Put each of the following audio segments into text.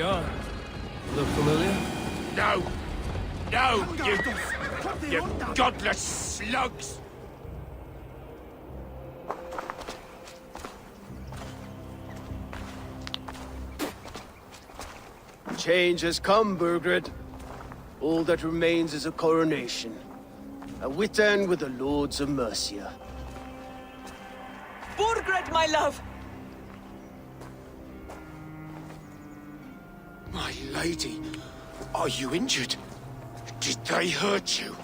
we are. Look familiar? No! No, you godless slugs! Change has come, Burgred. All that remains is a coronation. A Witan with the Lords of Mercia. Burgred, my love! My lady, are you injured? Did they hurt you?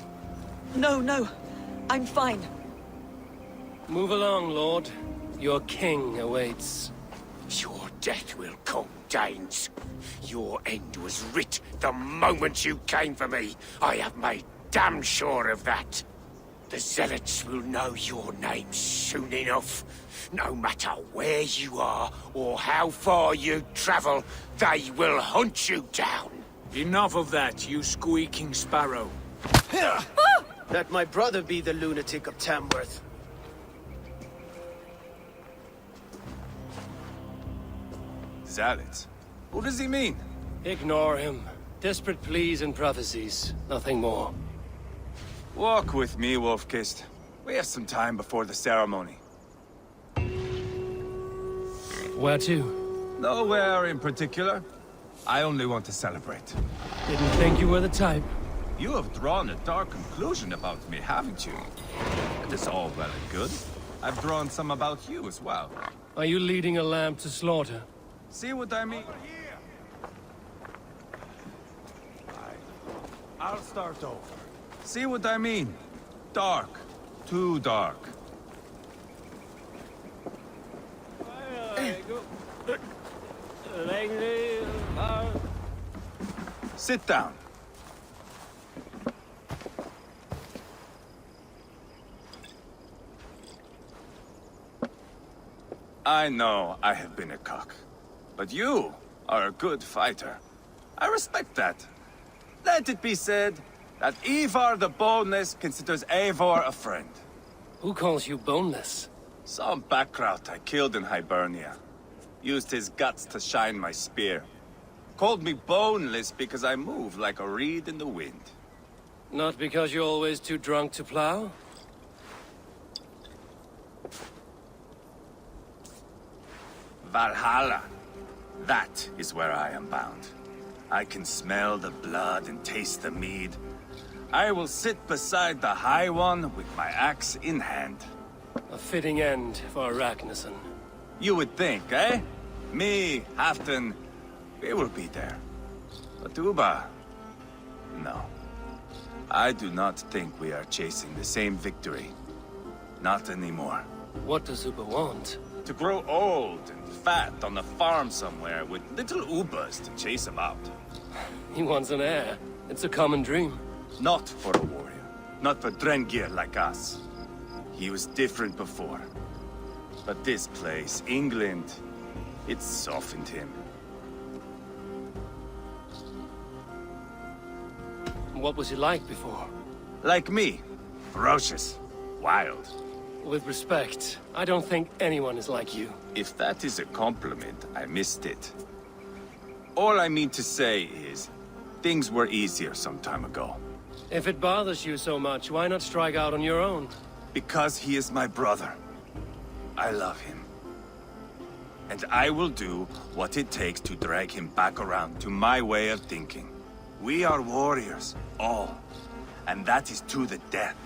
No, no. I'm fine. Move along, Lord. Your king awaits. Your death will come, Danes. Your end was writ the moment you came for me. I have made damn sure of that. The Zealots will know your name soon enough. No matter where you are or how far you travel, they will hunt you down. Enough of that, you squeaking sparrow. Let my brother be the lunatic of Tamworth. Zealots? What does he mean? Ignore him. Desperate pleas and prophecies. Nothing more. Walk with me, Wolf-Kissed. We have some time before the ceremony. Where to? Nowhere in particular. I only want to celebrate. Didn't think you were the type. You have drawn a dark conclusion about me, haven't you? It is all well and good. I've drawn some about you as well. Are you leading a lamb to slaughter? See what I mean? I'll start over. See what I mean? Dark. Too dark. Sit down. I know I have been a cock, but you are a good fighter. I respect that. Let it be said that Eivor the Boneless considers Eivor a friend. Who calls you boneless? Some backrout I killed in Hibernia. Used his guts to shine my spear. Called me boneless because I move like a reed in the wind. Not because you're always too drunk to plow? Valhalla. That is where I am bound. I can smell the blood and taste the mead. I will sit beside the High One with my axe in hand. A fitting end for Arachnason. You would think, eh? Me, Halfdan, we will be there. But Uba... no. I do not think we are chasing the same victory. Not anymore. What does Uba want? To grow old and fat on a farm somewhere with little Ubas to chase about. He wants an heir. It's a common dream. Not for a warrior. Not for Drengir like us. He was different before. But this place, England, it softened him. What was he like before? Like me. Ferocious. Wild. With respect, I don't think anyone is like you. If that is a compliment, I missed it. All I mean to say is, things were easier some time ago. If it bothers you so much, why not strike out on your own? Because he is my brother. I love him. And I will do what it takes to drag him back around to my way of thinking. We are warriors, all. And that is to the death.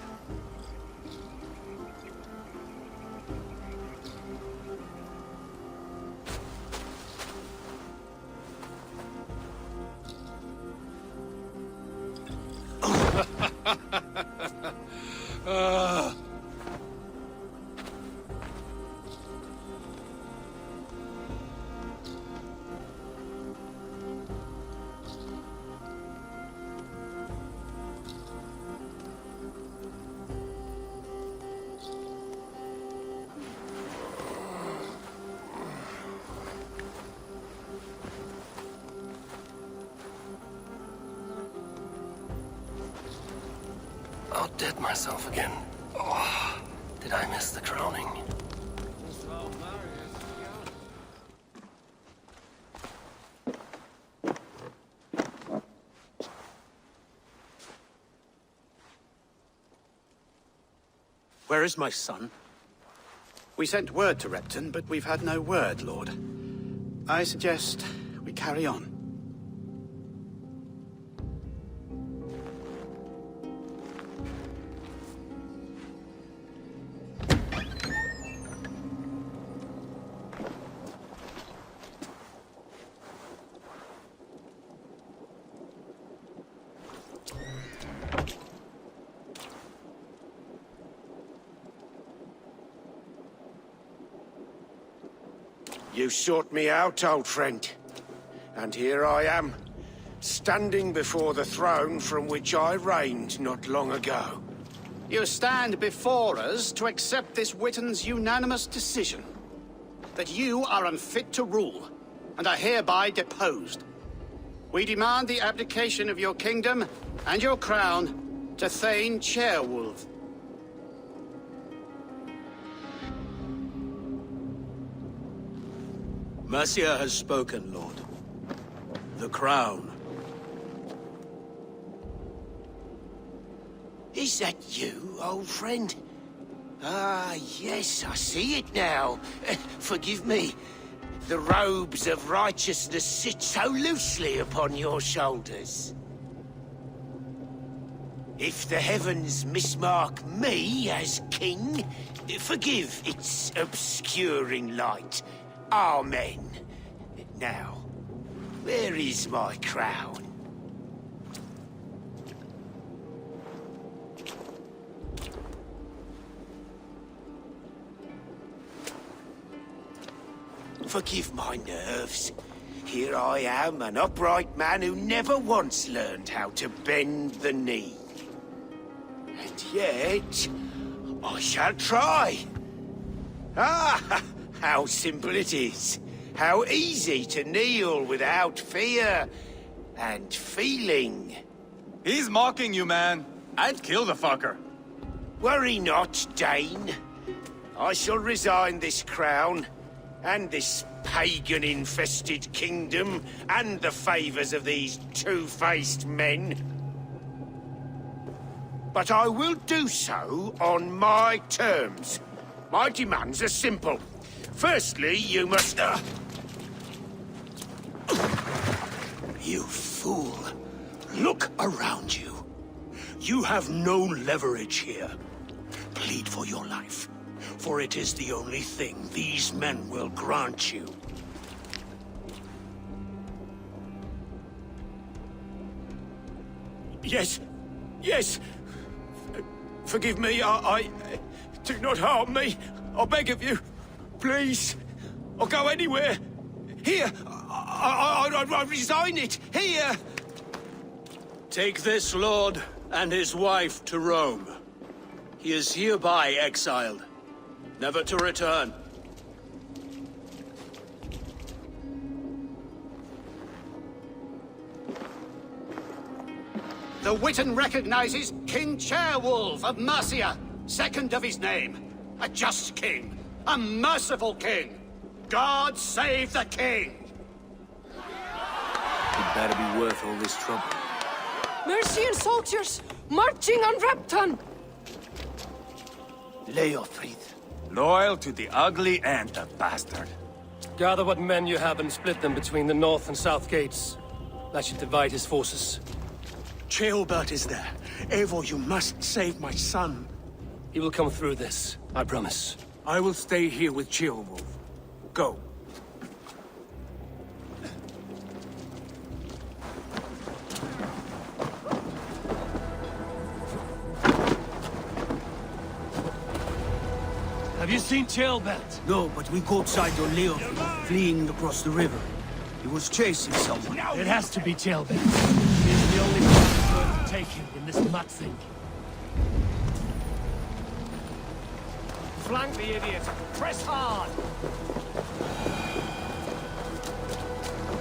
I'll dead myself again. Oh, did I miss the crowning? Where is my son? We sent word to Repton, but we've had no word, Lord. I suggest we carry on. You sought me out, old friend. And here I am, standing before the throne from which I reigned not long ago. You stand before us to accept this Witten's unanimous decision. That you are unfit to rule, and are hereby deposed. We demand the abdication of your kingdom and your crown to Thane Chairwolf. Mercia has spoken, Lord. The crown. Is that you, old friend? Ah, yes, I see it now. Forgive me. The robes of righteousness sit so loosely upon your shoulders. If the heavens mismark me as king, forgive its obscuring light. Amen. Now, where is my crown? Forgive my nerves. Here I am, an upright man who never once learned how to bend the knee. And yet, I shall try. Ah, how simple it is. How easy to kneel without fear and feeling. He's mocking you, man. I'd kill the fucker. Worry not, Dane. I shall resign this crown, and this pagan-infested kingdom, and the favors of these two-faced men. But I will do so on my terms. My demands are simple. Firstly, you must... You fool. Look around you. You have no leverage here. Plead for your life, for it is the only thing these men will grant you. Yes. Yes. Forgive me, I... Do not harm me. I beg of you. Please. I'll go anywhere. Here. I resign it. Here. Take this lord and his wife to Rome. He is hereby exiled, never to return. The Witten recognizes King Chairwolf of Mercia, second of his name. A just king, a merciful king. God save the king! It better be worth all this trouble. Mercian soldiers, marching on Repton! Leofrid. Loyal to the ugly and the bastard. Gather what men you have and split them between the north and south gates. That should divide his forces. Ceolbert is there. Eivor, you must save my son. He will come through this, I promise. I will stay here with Ceolwulf. Go. Have you seen Ceolbert? No, but we caught sight of Leo fleeing across the river. He was chasing someone. It has to be Ceolbert. He's the only person worth taking in this mud thing. Flank the idiot! Press hard!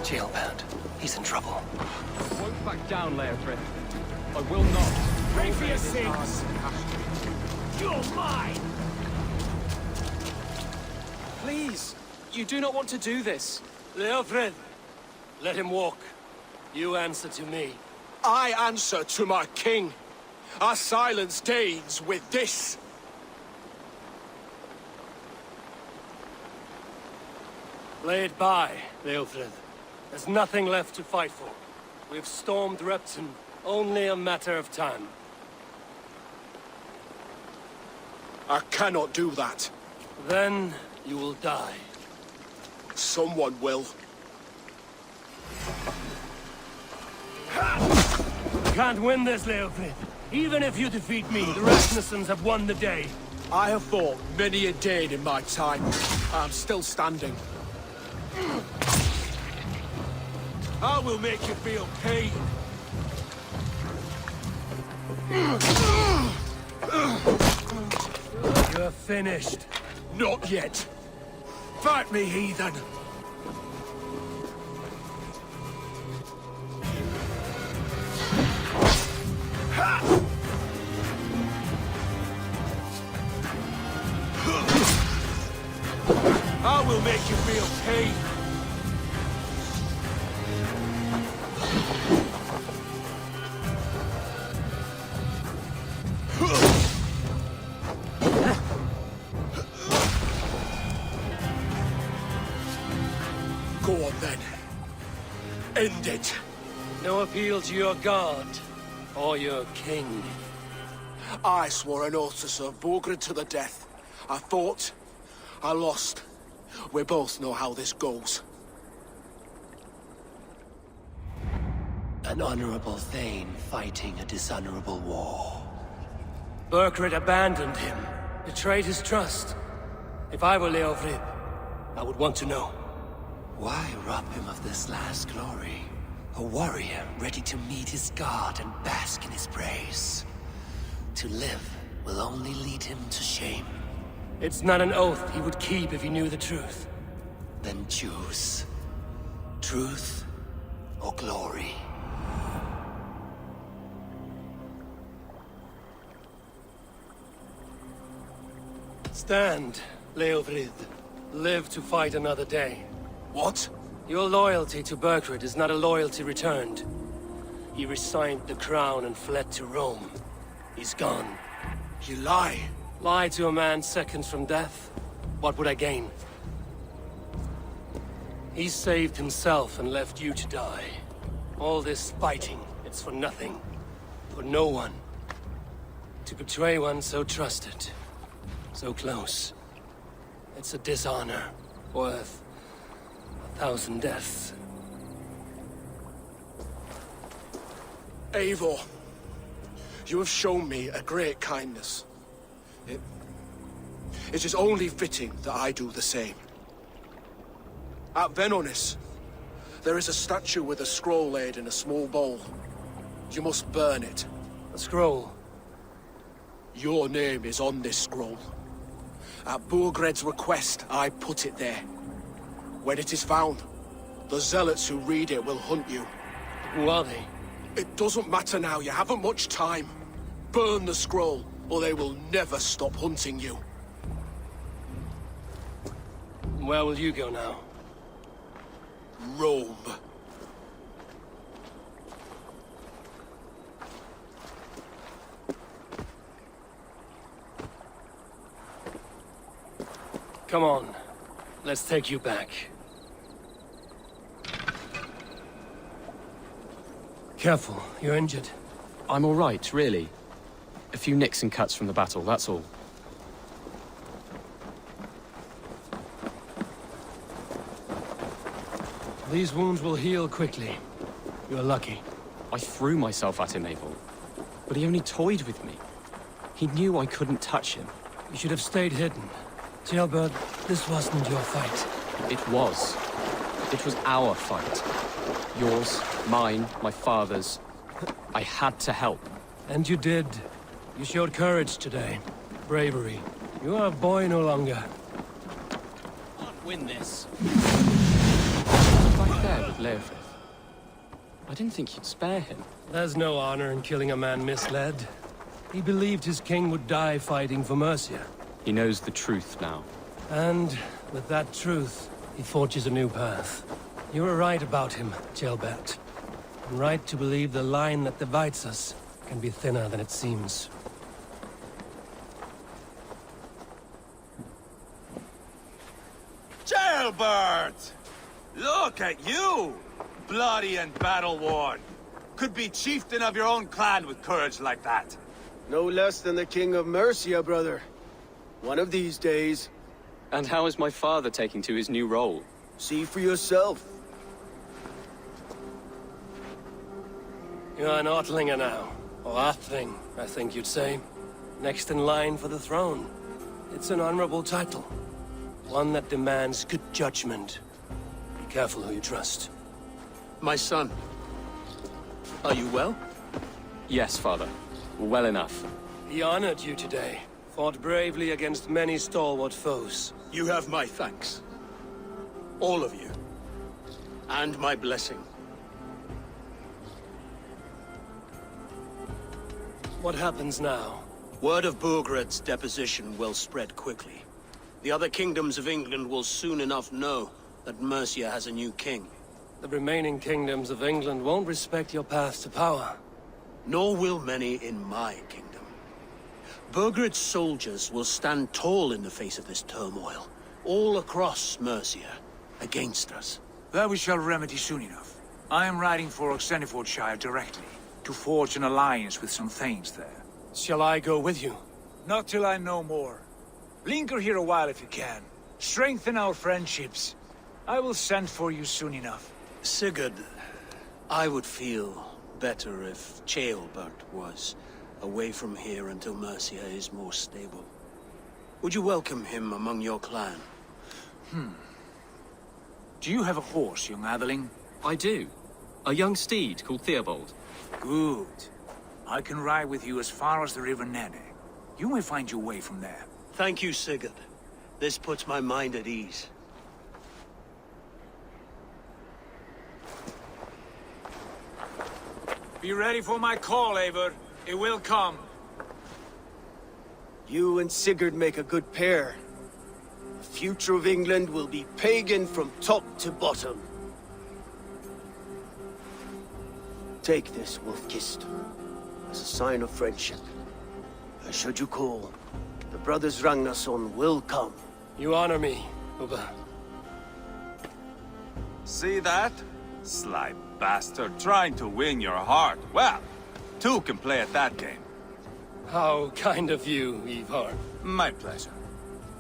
Ceolbert. He's in trouble. I won't back down, Leofrid. I will not. Pray for your sins! You're mine! Please, you do not want to do this. Leofrid, let him walk. You answer to me. I answer to my king. I silence Danes with this. Lay it by, Leofrid. There's nothing left to fight for. We've stormed Repton, only a matter of time. I cannot do that. Then you will die. Someone will. You can't win this, Leofrid. Even if you defeat me, the Rasmussens have won the day. I have fought many a day in my time. I'm still standing. I will make you feel pain. You're finished. Not yet. Fight me, heathen. I will make you feel pain. Go on then. End it. No appeal to your god, or your king. I swore an oath to serve Borgred to the death. I fought. I lost. We both know how this goes. An honorable Thane fighting a dishonorable war. Burkred abandoned him, betrayed his trust. If I were Leofrid, I would want to know. Why rob him of this last glory? A warrior ready to meet his god and bask in his praise. To live will only lead him to shame. It's not an oath he would keep if he knew the truth. Then choose. Truth or glory. Stand, Leofrid. Live to fight another day. What? Your loyalty to Burkred is not a loyalty returned. He resigned the crown and fled to Rome. He's gone. You lie. Lie to a man seconds from death? What would I gain? He saved himself and left you to die. All this fighting, it's for nothing. For no one. To betray one so trusted. So close. It's a dishonor. Worth 1,000 deaths. Eivor, you have shown me a great kindness. It is only fitting that I do the same. At Venonis, there is a statue with a scroll laid in a small bowl. You must burn it. A scroll? Your name is on this scroll. At Burgred's request, I put it there. When it is found, the zealots who read it will hunt you. Who are they? It doesn't matter now, you haven't much time. Burn the scroll, or they will never stop hunting you. Where will you go now? Rome. Come on. Let's take you back. Careful, you're injured. I'm all right, really. A few nicks and cuts from the battle, that's all. These wounds will heal quickly. You're lucky. I threw myself at him, Eivor. But he only toyed with me. He knew I couldn't touch him. You should have stayed hidden. Jailbird, this wasn't your fight. It was. It was our fight. Yours, mine, my father's. I had to help. And you did. You showed courage today. Bravery. You are a boy no longer. Can't win this. Right there with Leofrid. I didn't think you'd spare him. There's no honor in killing a man misled. He believed his king would die fighting for Mercia. He knows the truth now. And with that truth, he forges a new path. You were right about him, Jailbert. And right to believe the line that divides us can be thinner than it seems. Jail! Ceolbert! Look at you! Bloody and battle-worn. Could be chieftain of your own clan with courage like that. No less than the King of Mercia, brother. One of these days. And how is my father taking to his new role? See for yourself. You're an Otlinger now. Or Athling, I think you'd say. Next in line for the throne. It's an honorable title. One that demands good judgment. Be careful who you trust. My son. Are you well? Yes, father. Well enough. He honored you today. Fought bravely against many stalwart foes. You have my thanks. All of you. And my blessing. What happens now? Word of Burgred's deposition will spread quickly. The other kingdoms of England will soon enough know that Mercia has a new king. The remaining kingdoms of England won't respect your path to power. Nor will many in my kingdom. Burgred's soldiers will stand tall in the face of this turmoil, all across Mercia, against us. That we shall remedy soon enough. I am riding for Oxenfordshire directly, to forge an alliance with some thanes there. Shall I go with you? Not till I know more. Linger here a while if you can. Strengthen our friendships. I will send for you soon enough. Sigurd, I would feel better if Ceolbert was away from here until Mercia is more stable. Would you welcome him among your clan? Do you have a horse, young Atheling? I do. A young steed called Theobald. Good. I can ride with you as far as the River Nene. You may find your way from there. Thank you, Sigurd. This puts my mind at ease. Be ready for my call, Eivor. It will come. You and Sigurd make a good pair. The future of England will be pagan from top to bottom. Take this, Wolf-Kissed, as a sign of friendship. Should you call, the brothers Ragnarsson will come. You honor me, Uba. See that? Sly bastard, trying to win your heart. Well, two can play at that game. How kind of you, Eivor. My pleasure.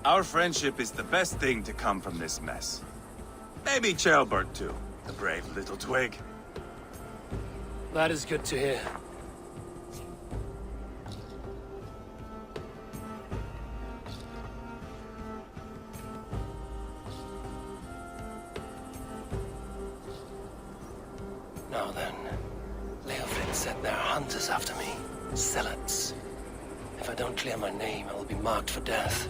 Our friendship is the best thing to come from this mess. Maybe Ceolbert too, the brave little twig. That is good to hear. Now then, Leofric said there are hunters after me. Zealots. If I don't clear my name, I will be marked for death.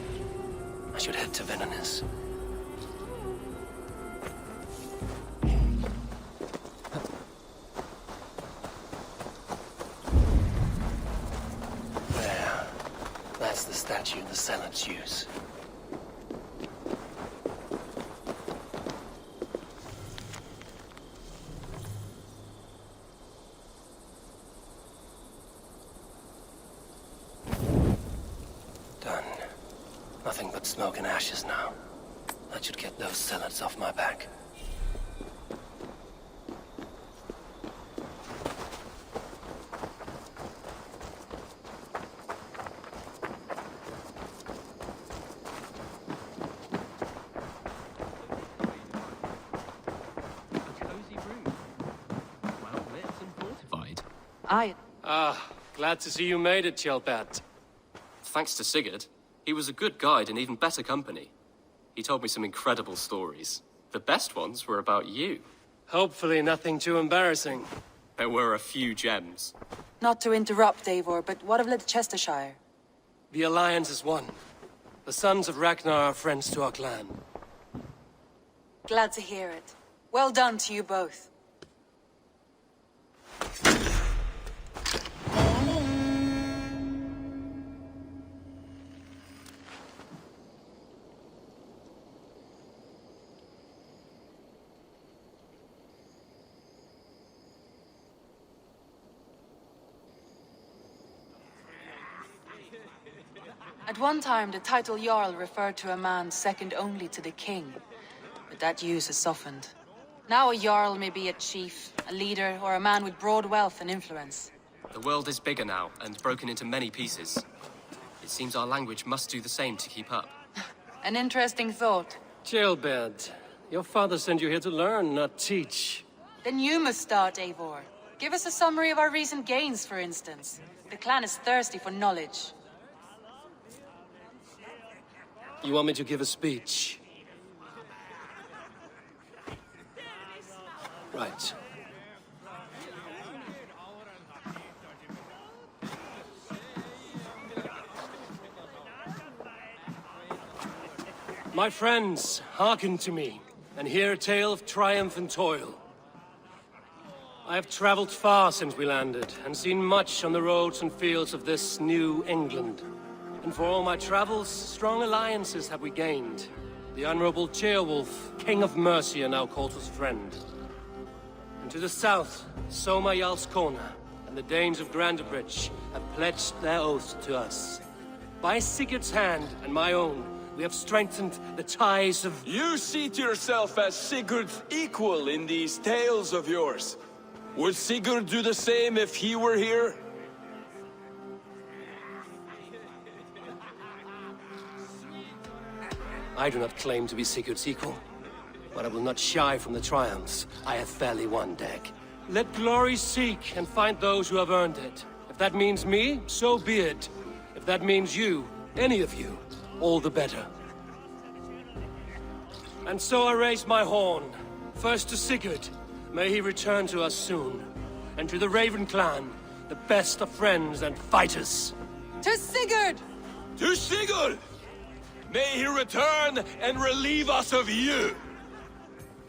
I should head to Venanis. There. That's the statue the Zealots use. Nothing but smoke and ashes now. That should get those zealots off my back. A cozy room. Well lit and fortified. Glad to see you made it, Ceolbert. Thanks to Sigurd. He was a good guide and even better company. He told me some incredible stories. The best ones were about you. Hopefully nothing too embarrassing. There were a few gems. Not to interrupt, Eivor, but what of Leicestershire? The Alliance is one. The sons of Ragnar are friends to our clan. Glad to hear it. Well done to you both. At one time, the title Jarl referred to a man second only to the king. that use has softened. Now a Jarl may be a chief, a leader, or a man with broad wealth and influence. The world is bigger now, and broken into many pieces. It seems our language must do the same to keep up. An interesting thought. Jailbird, your father sent you here to learn, not teach. Then you must start, Eivor. Give us a summary of our recent gains, for instance. The clan is thirsty for knowledge. You want me to give a speech? Right. My friends, hearken to me, and hear a tale of triumph and toil. I have traveled far since we landed, and seen much on the roads and fields of this new England. And for all my travels, strong alliances have we gained. The Honorable Ceolwulf, King of Mercia, now calls us friend. And to the south, Soma Jarlskona, and the Danes of Grandebridge have pledged their oath to us. By Sigurd's hand, and my own, we have strengthened the ties of... You seat yourself as Sigurd's equal in these tales of yours. Would Sigurd do the same if he were here? I do not claim to be Sigurd's equal, but I will not shy from the triumphs I have fairly won, Dag. Let glory seek and find those who have earned it. If that means me, so be it. If that means you, any of you, all the better. And so I raise my horn, first to Sigurd. May he return to us soon. And to the Raven clan, the best of friends and fighters. To Sigurd! To Sigurd! May he return and relieve us of you!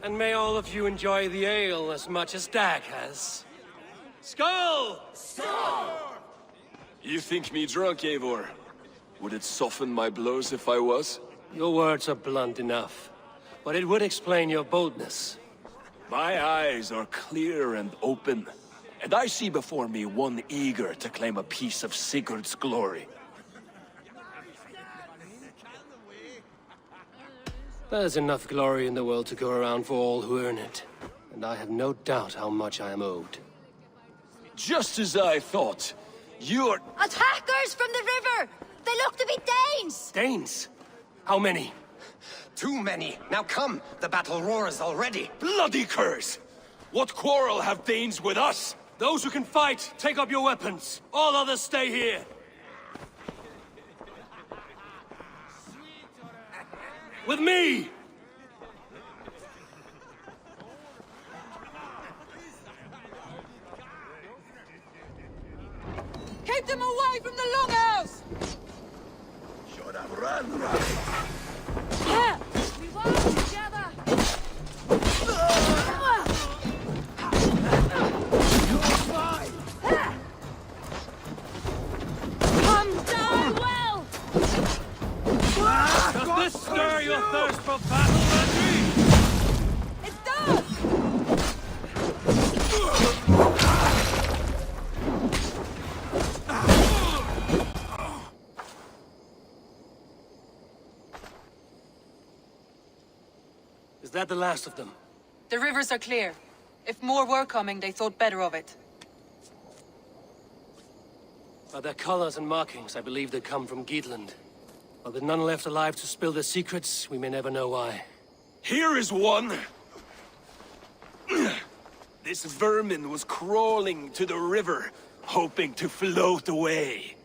And may all of you enjoy the ale as much as Dag has. Skull! Skull! You think me drunk, Eivor? Would it soften my blows if I was? Your words are blunt enough, but it would explain your boldness. My eyes are clear and open, and I see before me one eager to claim a piece of Sigurd's glory. There's enough glory in the world to go around for all who earn it, and I have no doubt how much I am owed. Just as I thought. You're... Attackers from the river! They look to be Danes! Danes? How many? Too many. Now come, the battle roars already. Bloody curse! What quarrel have Danes with us? Those who can fight, take up your weapons. All others stay here. With me! Keep them away from the longhouse! Should have run! Yeah! We work together! Come down well! Does this stir your thirst for battle, Landry? It does! Is that the last of them? The rivers are clear. If more were coming, they thought better of it. By their colors and markings, I believe they come from Geatland. But with none left alive to spill their secrets, we may never know why. Here is one! This vermin was crawling to the river, hoping to float away.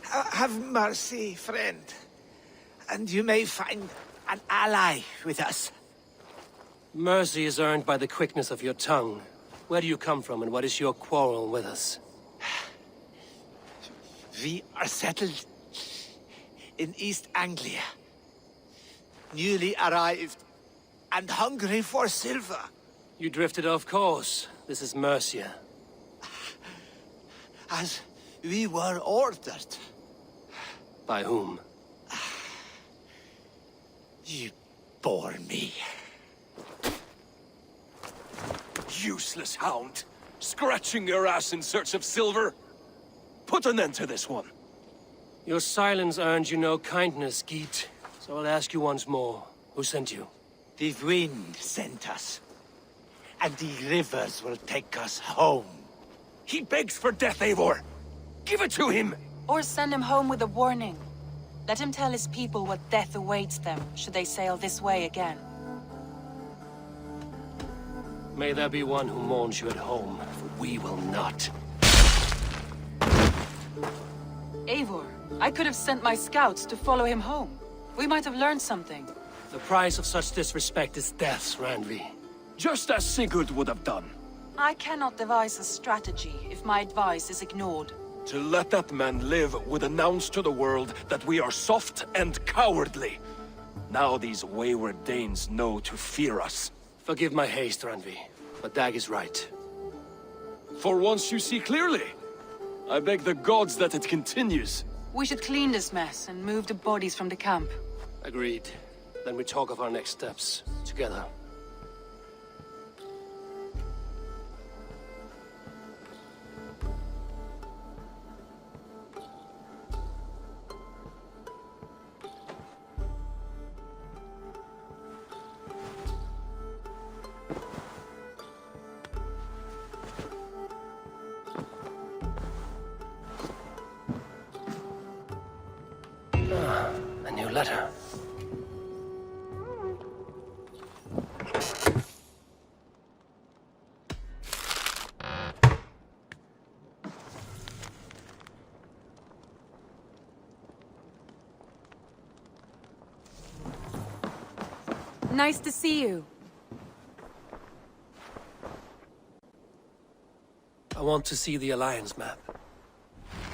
Have mercy, friend. And you may find an ally with us. Mercy is earned by the quickness of your tongue. Where do you come from, and what is your quarrel with us? We are settled in East Anglia. Newly arrived and hungry for silver. You drifted off course. This is Mercia. As we were ordered. By whom? You bore me. Useless hound! Scratching your ass in search of silver! Put an end to this one! Your silence earned you no kindness, Geet. So I'll ask you once more, who sent you? The wind sent us. And the rivers will take us home. He begs for death, Eivor! Give it to him! Or send him home with a warning. Let him tell his people what death awaits them, should they sail this way again. May there be one who mourns you at home, for we will not. Eivor, I could have sent my scouts to follow him home. We might have learned something. The price of such disrespect is death, Randvi. Just as Sigurd would have done. I cannot devise a strategy if my advice is ignored. To let that man live would announce to the world that we are soft and cowardly. Now these wayward Danes know to fear us. Forgive my haste, Randvi, but Dag is right. For once you see clearly. I beg the gods that it continues. We should clean this mess and move the bodies from the camp. Agreed. Then we talk of our next steps, together. A new letter. Nice to see you. I want to see the Alliance map.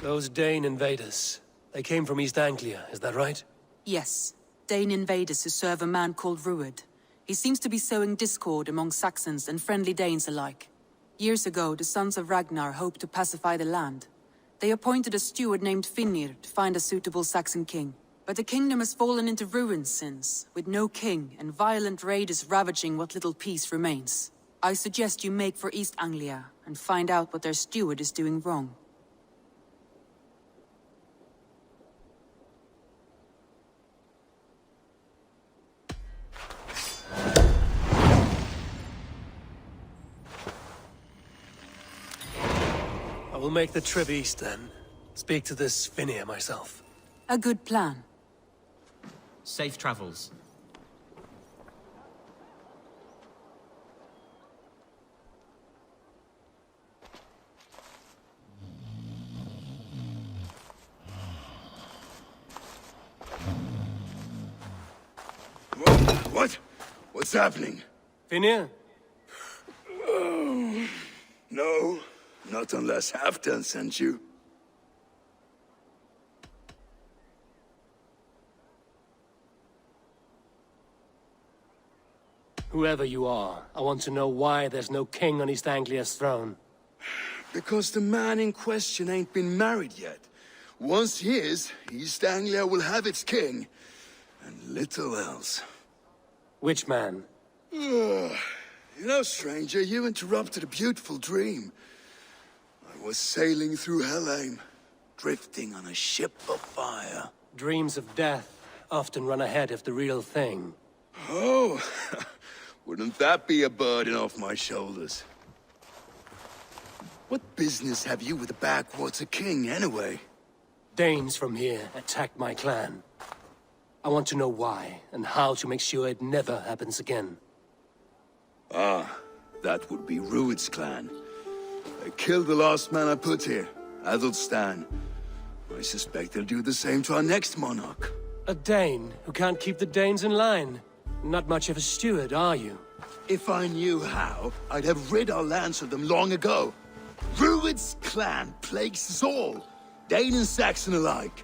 Those Dane invaders, they came from East Anglia, is that right? Yes. Dane invaders who serve a man called Rued. He seems to be sowing discord among Saxons and friendly Danes alike. Years ago, the sons of Ragnar hoped to pacify the land. They appointed a steward named Finnir to find a suitable Saxon king. But the kingdom has fallen into ruins since, with no king and violent raiders ravaging what little peace remains. I suggest you make for East Anglia and find out what their steward is doing wrong. I will make the trip east then. Speak to this Finnir myself. A good plan. Safe travels. What? What's happening? Finnir? Oh, no, not unless Halfdan sent you. Whoever you are, I want to know why there's no king on East Anglia's throne. Because the man in question ain't been married yet. Once he is, East Anglia will have its king, and little else. Which man? You know, stranger, you interrupted a beautiful dream. I was sailing through Helheim, drifting on a ship of fire. Dreams of death often run ahead of the real thing. Oh, wouldn't that be a burden off my shoulders? What business have you with the backwater king, anyway? Danes from here attacked my clan. I want to know why, and how to make sure it never happens again. Ah, that would be Rued's clan. They killed the last man I put here, Adelstan. I suspect they'll do the same to our next monarch. A Dane who can't keep the Danes in line. Not much of a steward, are you? If I knew how, I'd have rid our lands of them long ago. Rued's clan plagues us all, Dane and Saxon alike.